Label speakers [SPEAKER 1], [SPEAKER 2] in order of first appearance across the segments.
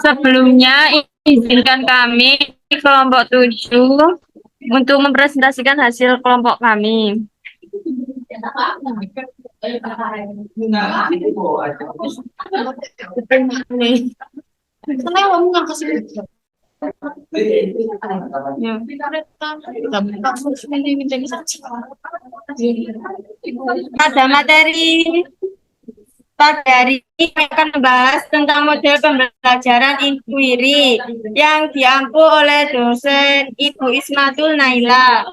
[SPEAKER 1] Sebelumnya, izinkan kami kelompok 7 untuk mempresentasikan hasil kelompok kami. Pada materi Pada hari ini akan membahas tentang model pembelajaran inquiry yang diampu oleh dosen Ibu Ismatul Naila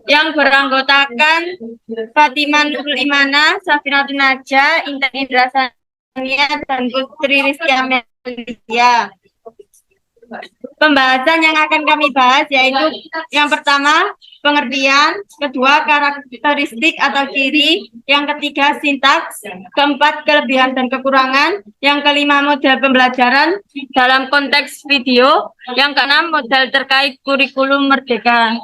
[SPEAKER 1] yang beranggotakan Fatimah Nurul Imana, Safinatul Naja, Intan Indrasania, dan Putri Rizky Amelia. Pembahasan yang akan kami bahas yaitu yang pertama pengertian, kedua karakteristik atau ciri, yang ketiga sintaks, keempat kelebihan dan kekurangan, yang kelima model pembelajaran dalam konteks video, yang keenam model terkait kurikulum merdeka.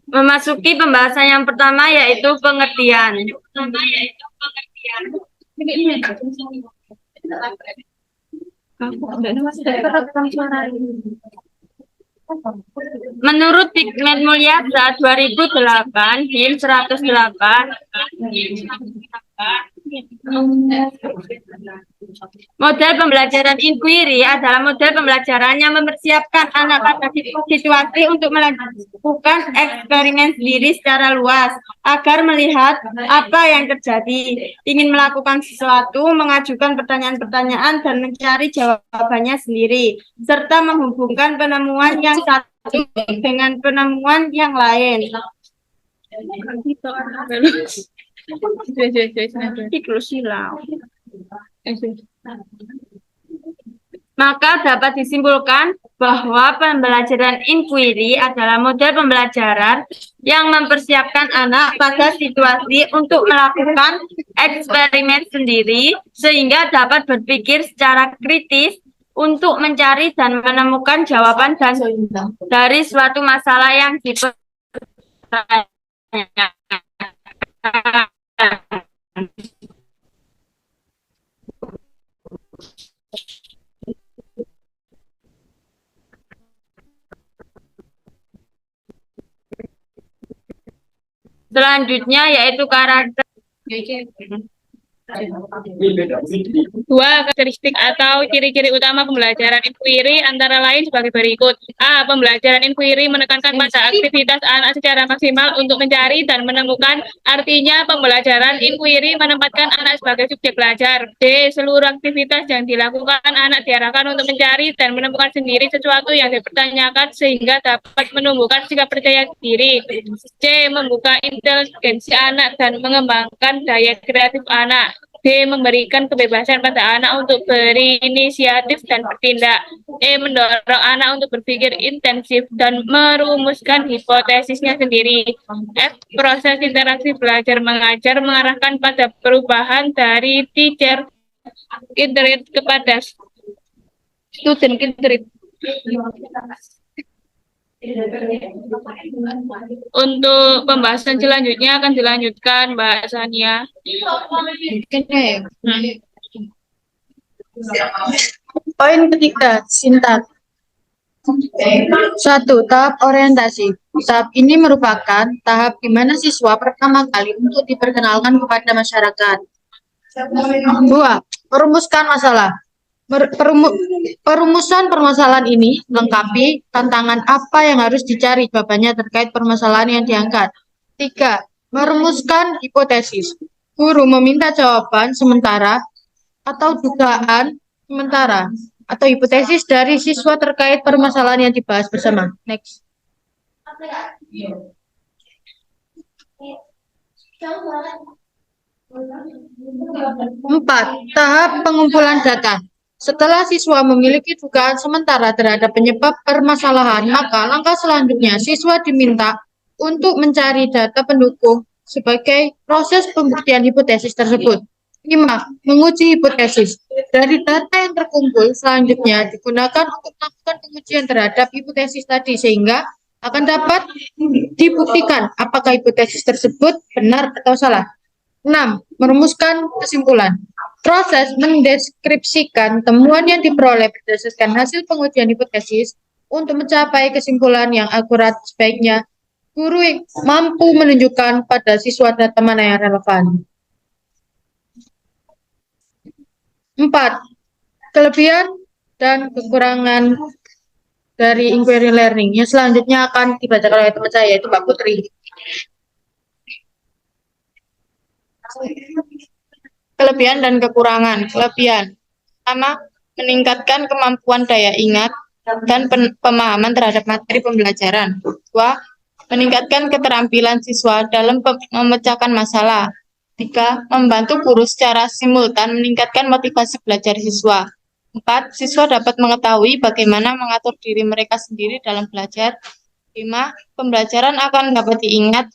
[SPEAKER 1] Memasuki pembahasan yang pertama yaitu pengertian. Menurut Hikmet Mulyasa 2008, HIM 108, model pembelajaran inquiry adalah model pembelajaran yang mempersiapkan anak pada situasi untuk melakukan eksperimen sendiri secara luas agar melihat apa yang terjadi, ingin melakukan sesuatu, mengajukan pertanyaan-pertanyaan dan mencari jawabannya sendiri, serta menghubungkan penemuan yang satu dengan penemuan yang lain. Maka dapat disimpulkan bahwa pembelajaran inquiry adalah model pembelajaran yang mempersiapkan anak pada situasi untuk melakukan eksperimen sendiri sehingga dapat berpikir secara kritis untuk mencari dan menemukan jawaban dari suatu masalah yang dipertanyakan. Selanjutnya yaitu karakter. Dua karakteristik atau ciri-ciri utama pembelajaran inquiry antara lain sebagai berikut. A. Pembelajaran inquiry menekankan pada aktivitas anak secara maksimal untuk mencari dan menemukan. Artinya, pembelajaran inquiry menempatkan anak sebagai subjek belajar. B. Seluruh aktivitas yang dilakukan anak diarahkan untuk mencari dan menemukan sendiri sesuatu yang dipertanyakan sehingga dapat menumbuhkan sikap percaya diri. C. Membuka inteligensi anak dan mengembangkan daya kreatif anak. D. Memberikan kebebasan pada anak untuk berinisiatif dan bertindak. E. Mendorong anak untuk berpikir intensif dan merumuskan hipotesisnya sendiri. F. Proses interaksi belajar mengajar mengarahkan pada perubahan dari teacher iterate kepada student iterate. Untuk pembahasan selanjutnya akan dilanjutkan Mbak Sania.
[SPEAKER 2] Poin ketiga, sintaks. 1. Tahap orientasi. Tahap ini merupakan tahap di mana siswa pertama kali untuk diperkenalkan kepada masyarakat. 2. Merumuskan masalah. Perumusan permasalahan ini melengkapi tantangan apa yang harus dicari jawabannya terkait permasalahan yang diangkat. 3. Merumuskan hipotesis. Guru meminta jawaban sementara atau dugaan sementara atau hipotesis dari siswa terkait permasalahan yang dibahas bersama. Next. 4. Tahap pengumpulan data. Setelah siswa memiliki dugaan sementara terhadap penyebab permasalahan, maka langkah selanjutnya siswa diminta untuk mencari data pendukung sebagai proses pembuktian hipotesis tersebut. 5. Menguji hipotesis. Dari data yang terkumpul, selanjutnya digunakan untuk melakukan pengujian terhadap hipotesis tadi, sehingga akan dapat dibuktikan apakah hipotesis tersebut benar atau salah. 6. Merumuskan kesimpulan. Proses mendeskripsikan temuan yang diperoleh berdasarkan hasil pengujian hipotesis untuk mencapai kesimpulan yang akurat. Sebaiknya guru mampu menunjukkan pada siswa data mana yang relevan. 4. Kelebihan dan kekurangan dari inquiry learning. Yang selanjutnya akan dibacakan oleh teman saya, yaitu Mbak Putri. Kelebihan dan kekurangan. Kelebihan. Pertama, meningkatkan kemampuan daya ingat dan pemahaman terhadap materi pembelajaran. 2. Meningkatkan keterampilan siswa dalam memecahkan masalah. 3. Membantu guru secara simultan meningkatkan motivasi belajar siswa. 4. Siswa dapat mengetahui bagaimana mengatur diri mereka sendiri dalam belajar. 5. Pembelajaran akan dapat diingat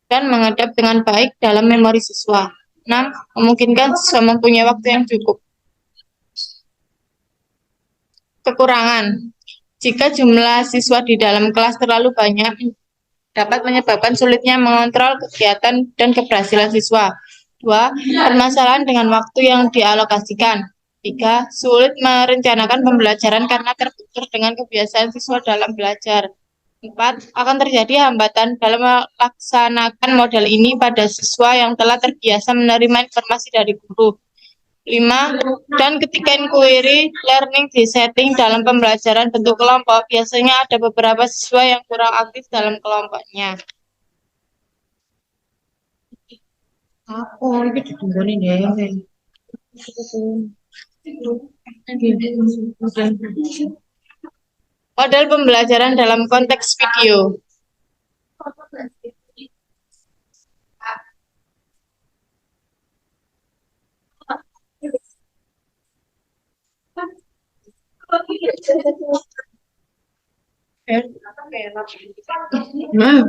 [SPEAKER 2] dan menghadap dengan baik dalam memori siswa. 6. Memungkinkan siswa mempunyai waktu yang cukup. Kekurangan. Jika jumlah siswa di dalam kelas terlalu banyak, dapat menyebabkan sulitnya mengontrol kegiatan dan keberhasilan siswa. 2. Permasalahan dengan waktu yang dialokasikan. 3. Sulit merencanakan pembelajaran karena terbentur dengan kebiasaan siswa dalam belajar. 4. Akan terjadi hambatan dalam melaksanakan model ini pada siswa yang telah terbiasa menerima informasi dari guru. 5. Dan ketika inquiry learning disetting dalam pembelajaran bentuk kelompok, biasanya ada beberapa siswa yang kurang aktif dalam kelompoknya. Apa ini ditungguin ya? Model pembelajaran dalam konteks video. Nah,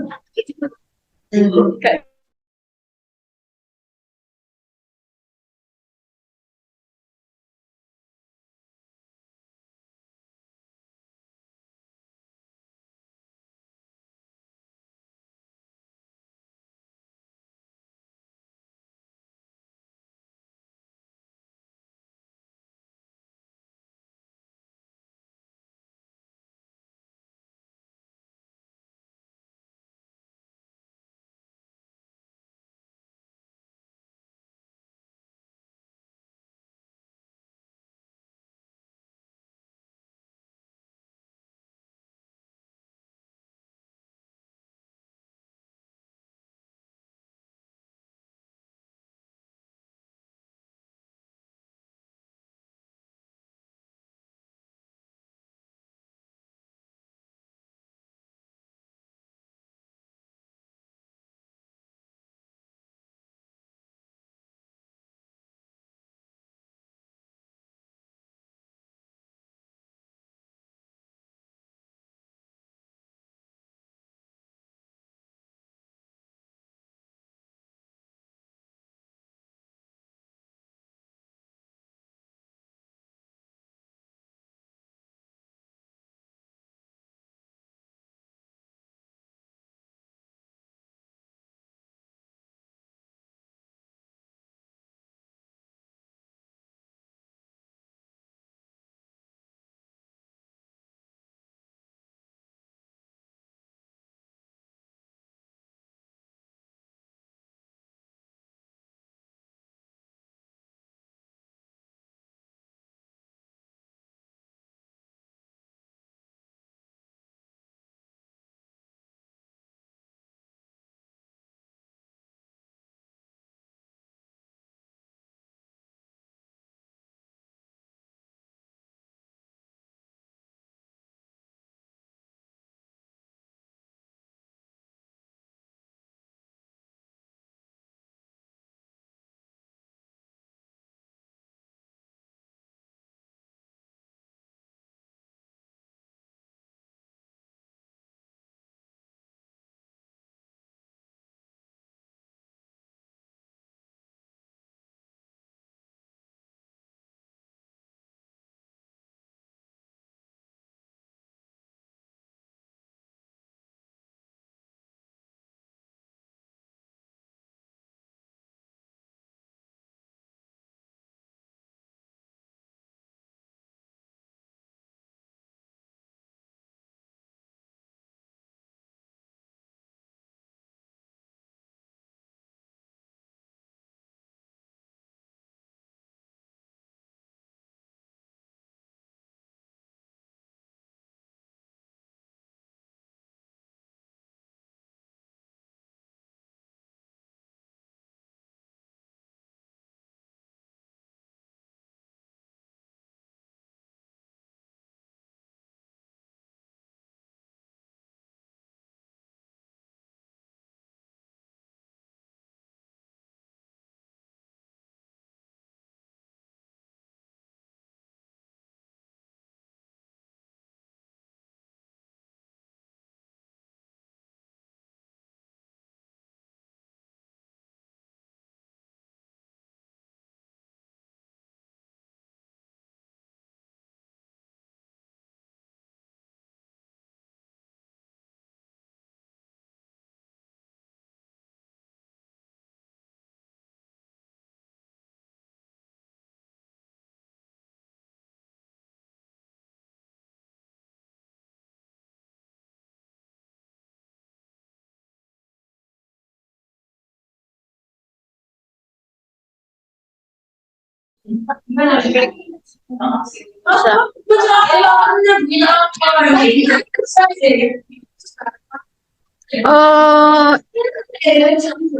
[SPEAKER 2] Oh,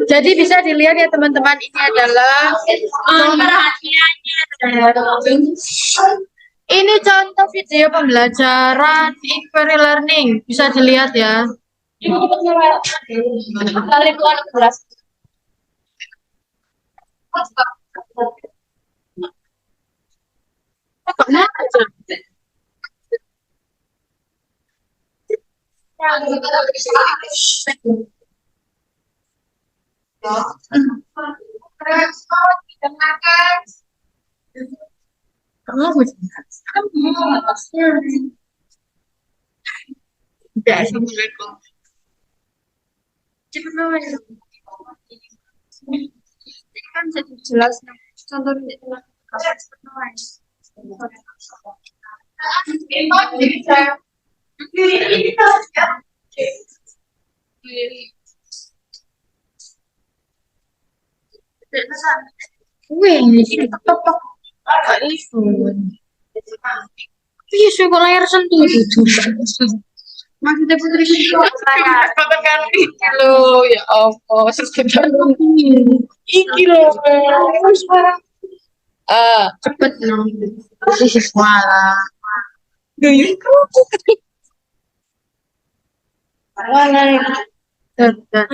[SPEAKER 2] jadi bisa dilihat ya teman-teman, ini adalah ini contoh video pembelajaran inquiry learning, bisa dilihat ya. Kan jadi jelas contohnya. Wih, ini ketok. Iya, suka layar sentuh itu. Maksudnya putri itu kan iki lo, ya Allah, sekedar iki lo, sekarang cepet no, malah, malah, cepet.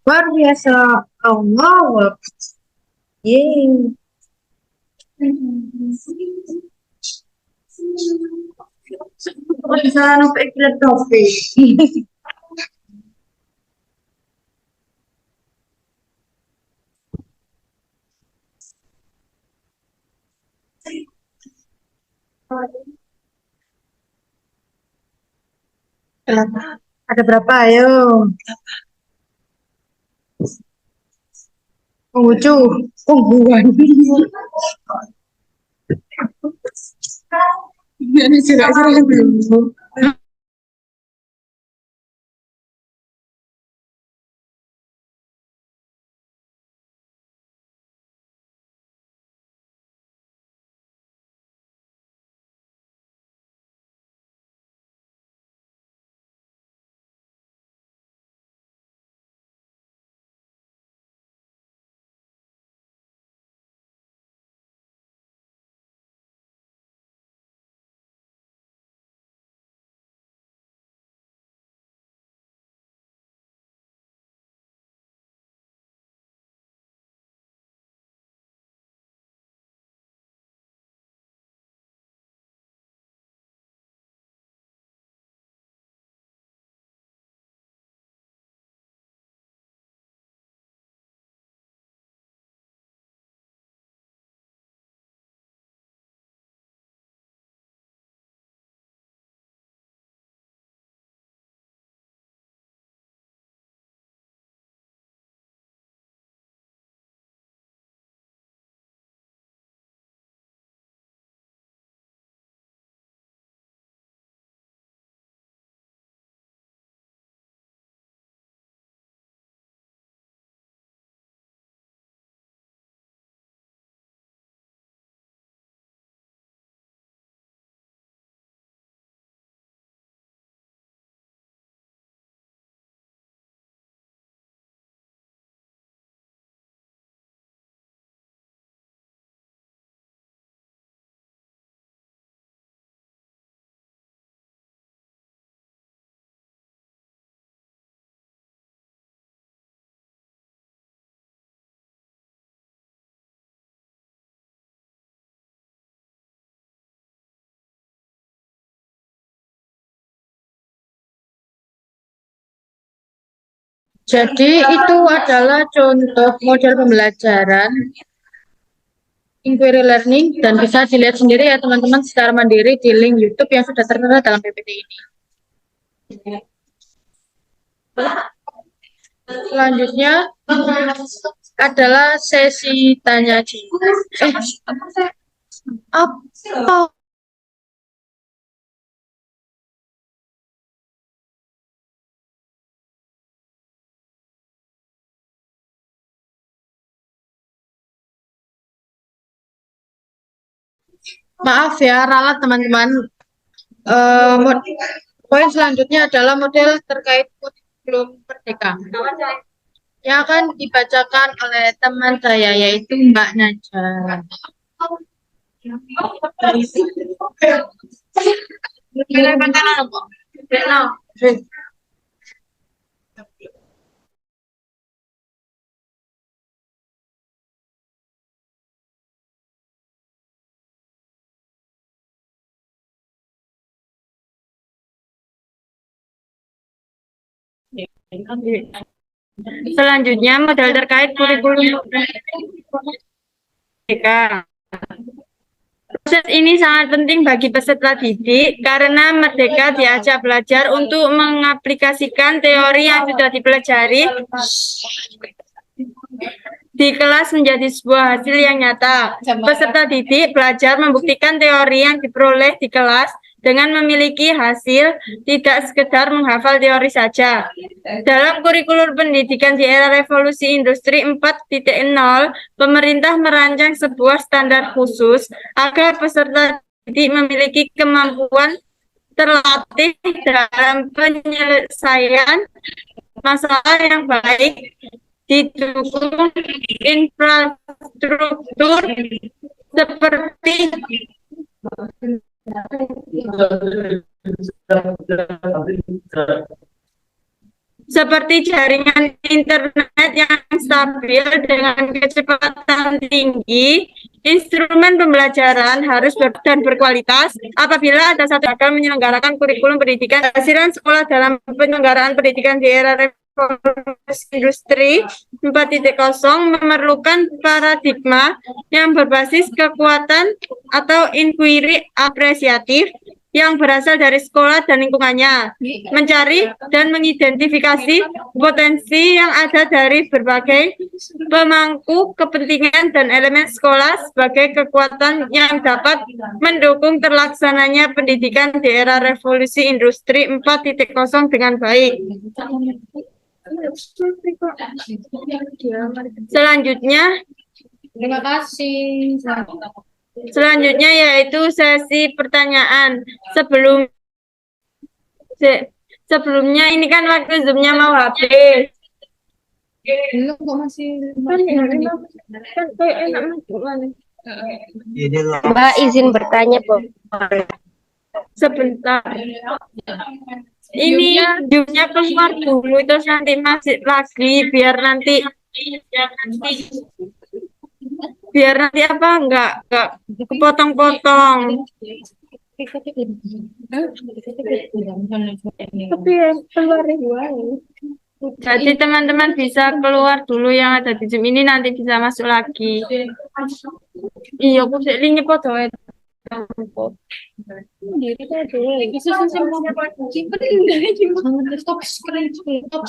[SPEAKER 2] Luar biasa, Allah, yeay. Bisa sampai iklan kafe. Ada berapa? Ayo. Lucu. Pemburuan. Gimana sih belum? Jadi itu adalah contoh model pembelajaran inquiry learning dan bisa dilihat sendiri ya teman-teman secara mandiri di link YouTube yang sudah tertera dalam PPT ini. Selanjutnya adalah sesi tanya jawab. Apa Maaf ya, ralat teman-teman. Poin selanjutnya adalah model terkait kurikulum Merdeka yang akan dibacakan oleh teman saya yaitu Mbak Najwa.
[SPEAKER 1] Selanjutnya, model terkait kurikulum merdeka. Proses ini sangat penting bagi peserta didik karena Merdeka diajak belajar untuk mengaplikasikan teori yang sudah dipelajari di kelas menjadi sebuah hasil yang nyata. Peserta didik belajar membuktikan teori yang diperoleh di kelas dengan memiliki hasil, tidak sekedar menghafal teori saja. Dalam kurikulum pendidikan di era revolusi industri 4.0, pemerintah merancang sebuah standar khusus agar peserta didik memiliki kemampuan terlatih dalam penyelesaian masalah yang baik, didukung infrastruktur seperti jaringan internet yang stabil dengan kecepatan tinggi. Instrumen pembelajaran harus dan berkualitas. Apabila ada satu akan menyelenggarakan kurikulum pendidikan, hasilan sekolah dalam penyelenggaraan pendidikan di era revolusi industri 4.0 memerlukan paradigma yang berbasis kekuatan atau inquiry apresiatif yang berasal dari sekolah dan lingkungannya, mencari dan mengidentifikasi potensi yang ada dari berbagai pemangku kepentingan dan elemen sekolah sebagai kekuatan yang dapat mendukung terlaksananya pendidikan di era revolusi industri 4.0 dengan baik. Selanjutnya,
[SPEAKER 2] Terima kasih.
[SPEAKER 1] Selanjutnya yaitu sesi pertanyaan. Sebelumnya ini kan waktu Zoom-nya mau habis.
[SPEAKER 2] Belum kok masih
[SPEAKER 3] Mbak izin bertanya, Bu.
[SPEAKER 1] Sebentar. Ini Zoom-nya keluar dulu terus nanti masih lagi biar nanti apa enggak kepotong-potong. Tapi keluar Jadi teman-teman bisa keluar dulu yang ada di Zoom ini nanti bisa masuk lagi. Iya, aku sih ini foto.
[SPEAKER 2] Stop screen, stop.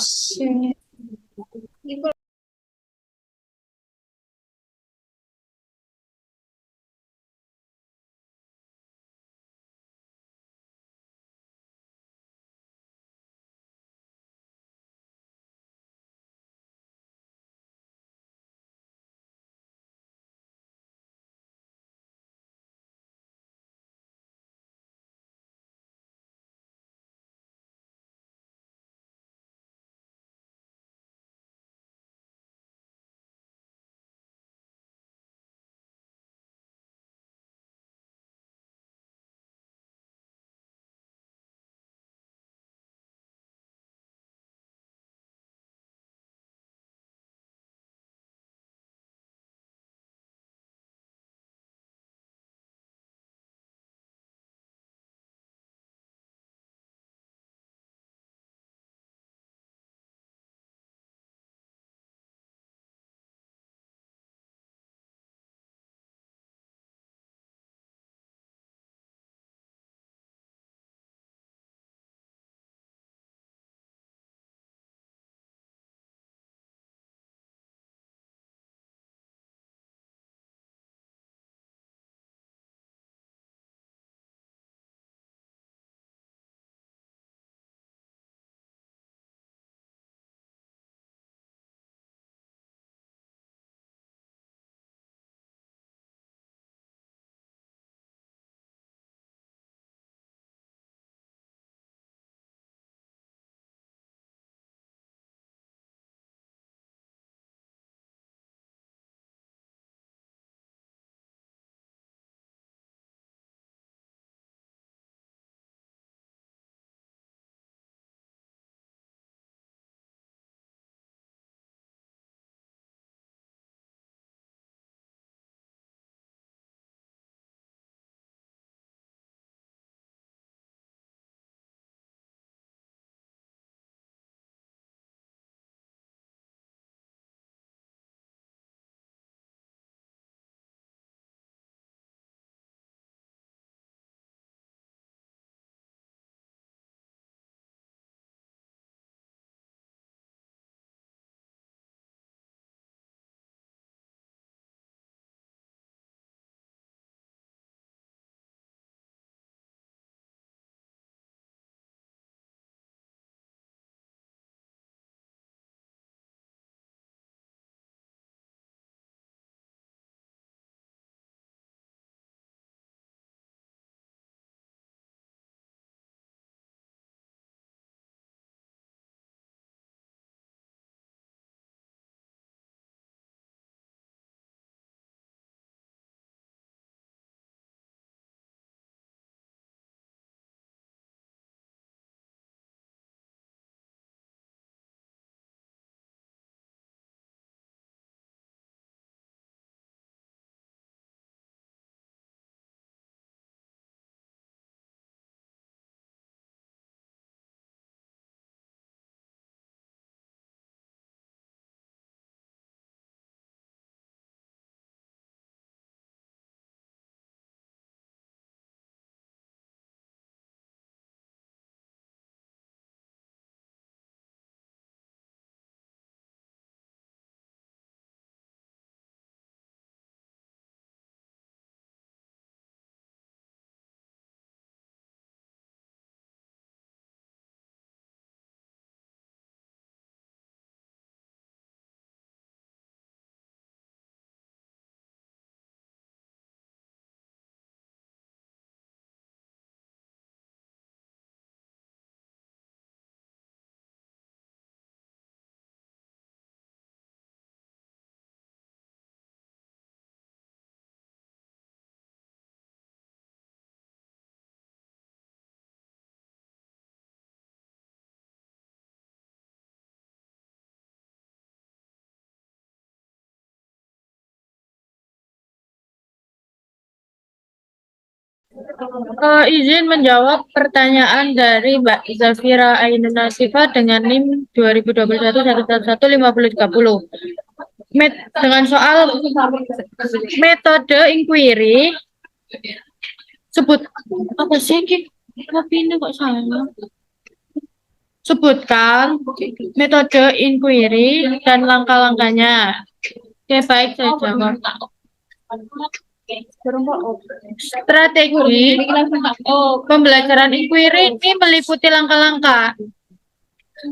[SPEAKER 2] Izin menjawab pertanyaan dari Mbak Zafira Ainun Nasifa dengan NIM 2021-111-5030. Dengan soal metode inquiry, sebut apa sih Ki? Tapi ini kok salah. Sebutkan metode inquiry dan langkah-langkahnya. Oke, baik, saya jawab. Strategi pembelajaran inquiry ini meliputi langkah-langkah.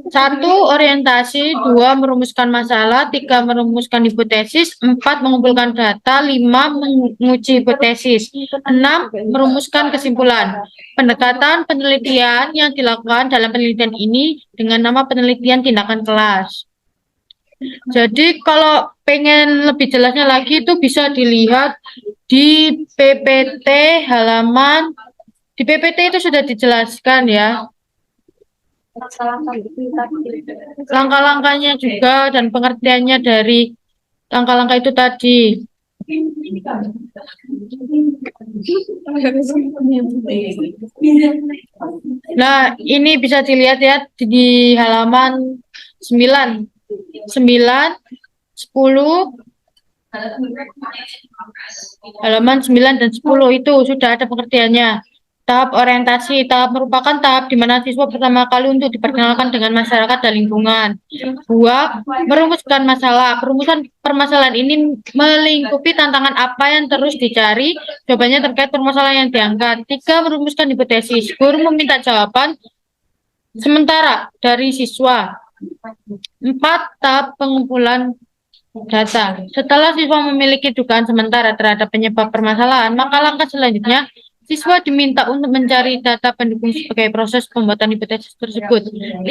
[SPEAKER 2] 1. Orientasi. 2. Merumuskan masalah. 3. Merumuskan hipotesis. 4. Mengumpulkan data. 5. Menguji hipotesis. 6. Merumuskan kesimpulan. Pendekatan penelitian yang dilakukan dalam penelitian ini dengan nama penelitian tindakan kelas. Jadi kalau pengen lebih jelasnya lagi itu bisa dilihat di PPT halaman, di PPT itu sudah dijelaskan ya. Langkah-langkahnya juga dan pengertiannya dari langkah-langkah itu tadi. Nah, ini bisa dilihat ya di halaman 9, 10, halaman 9 dan 10 itu sudah ada pengertiannya. Tahap orientasi, tahap merupakan tahap di mana siswa pertama kali untuk diperkenalkan dengan masyarakat dan lingkungan. 2. Merumuskan masalah. Perumusan permasalahan ini melingkupi tantangan apa yang terus dicari, jawabannya terkait permasalahan yang diangkat. 3. Merumuskan hipotesis. Guru meminta jawaban sementara dari siswa. 4. Tahap pengumpulan data. Setelah siswa memiliki dugaan sementara terhadap penyebab permasalahan, maka langkah selanjutnya siswa diminta untuk mencari data pendukung sebagai proses pembuatan hipotesis tersebut. 5.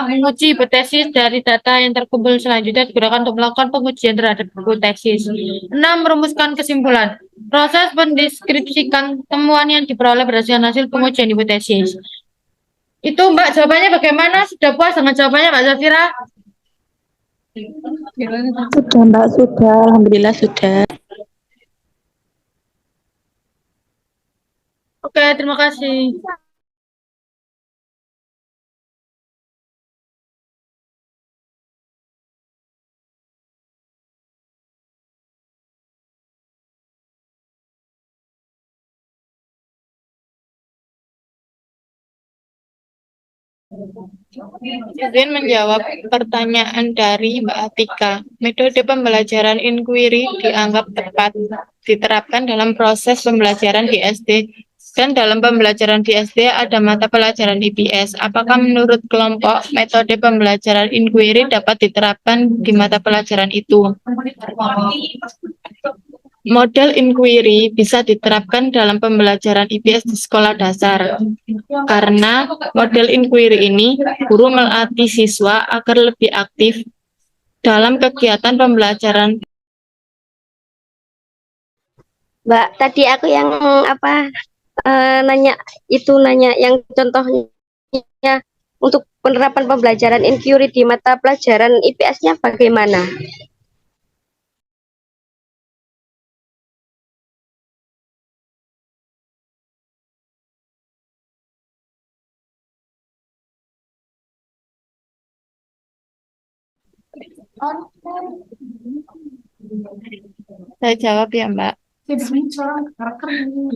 [SPEAKER 2] Menguji hipotesis dari data yang terkumpul selanjutnya digunakan untuk melakukan pengujian terhadap hipotesis. 6. Merumuskan kesimpulan. Proses mendeskripsikan temuan yang diperoleh berdasarkan hasil pengujian hipotesis. Itu Mbak, jawabannya bagaimana? Sudah puas dengan jawabannya Mbak Zafira?
[SPEAKER 3] Sudah Mbak, sudah. Alhamdulillah sudah.
[SPEAKER 2] Oke, terima kasih. Izin menjawab pertanyaan dari Mbak Atika. Metode pembelajaran inquiry dianggap tepat diterapkan dalam proses pembelajaran di SD. Dan dalam pembelajaran di SD ada mata pelajaran IPS. Apakah menurut kelompok metode pembelajaran inquiry dapat diterapkan di mata pelajaran itu? Model inquiry bisa diterapkan dalam pembelajaran IPS di sekolah dasar. Karena model inquiry ini, guru melatih siswa agar lebih aktif dalam kegiatan pembelajaran.
[SPEAKER 3] Mbak, tadi aku yang nanya yang contohnya untuk penerapan pembelajaran inquiry di mata pelajaran IPS-nya bagaimana?
[SPEAKER 2] Saya jawab ya, Mbak.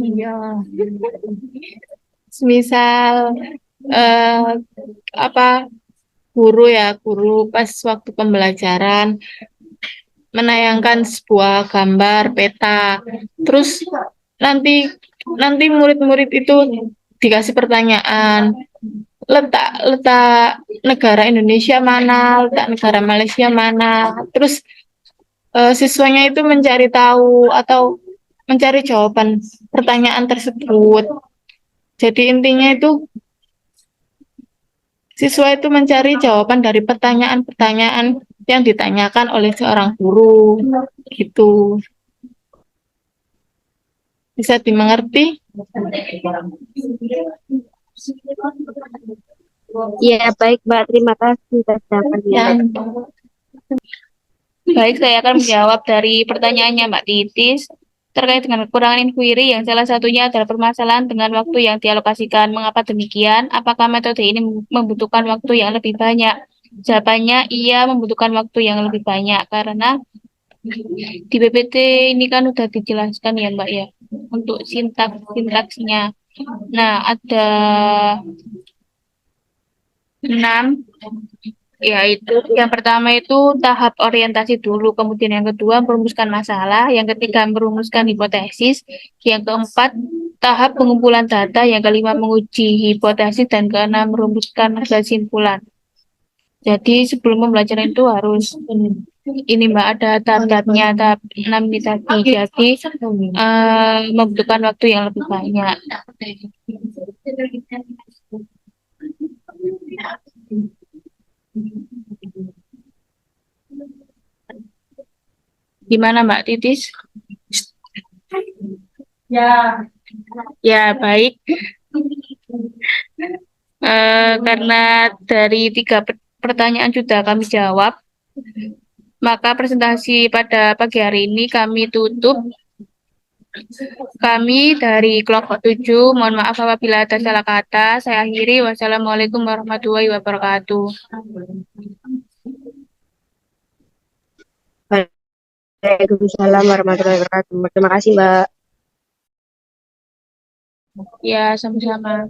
[SPEAKER 2] Iya. Misal guru pas waktu pembelajaran menayangkan sebuah gambar peta, terus nanti murid-murid itu dikasih pertanyaan, letak negara Indonesia mana, letak negara Malaysia mana, terus siswanya itu mencari tahu atau mencari jawaban pertanyaan tersebut. Jadi intinya itu siswa itu mencari jawaban dari pertanyaan-pertanyaan yang ditanyakan oleh seorang guru, gitu. Bisa dimengerti?
[SPEAKER 3] Ya, baik Mbak, terima kasih atas jawabannya.
[SPEAKER 1] Baik, saya akan menjawab dari pertanyaannya Mbak Titis. terkait dengan kekurangan inquiry yang salah satunya adalah permasalahan dengan waktu yang dialokasikan. Mengapa demikian? Apakah metode ini membutuhkan waktu yang lebih banyak? Jawabannya, iya membutuhkan waktu yang lebih banyak karena di PPT ini kan udah dijelaskan ya Mbak ya untuk sintaksnya. Nah, ada 6, yaitu yang pertama itu tahap orientasi dulu, kemudian yang kedua merumuskan masalah, yang ketiga merumuskan hipotesis, yang keempat tahap pengumpulan data, yang kelima menguji hipotesis, dan keenam merumuskan kesimpulan. Jadi sebelum pembelajaran itu harus ini Mbak ada tahap-tahapnya, tahap 6 ini tadi. Jadi membutuhkan waktu yang lebih banyak. Gimana Mbak Titis? Ya, baik. Karena dari 3 pertanyaan sudah kami jawab, maka presentasi pada pagi hari ini kami tutup. Kami dari kelompok 7, mohon maaf apabila ada salah kata. Saya akhiri. Wassalamualaikum warahmatullahi wabarakatuh.
[SPEAKER 3] Waalaikumsalam warahmatullahi wabarakatuh. Terima kasih, Mbak.
[SPEAKER 1] Ya, sama-sama.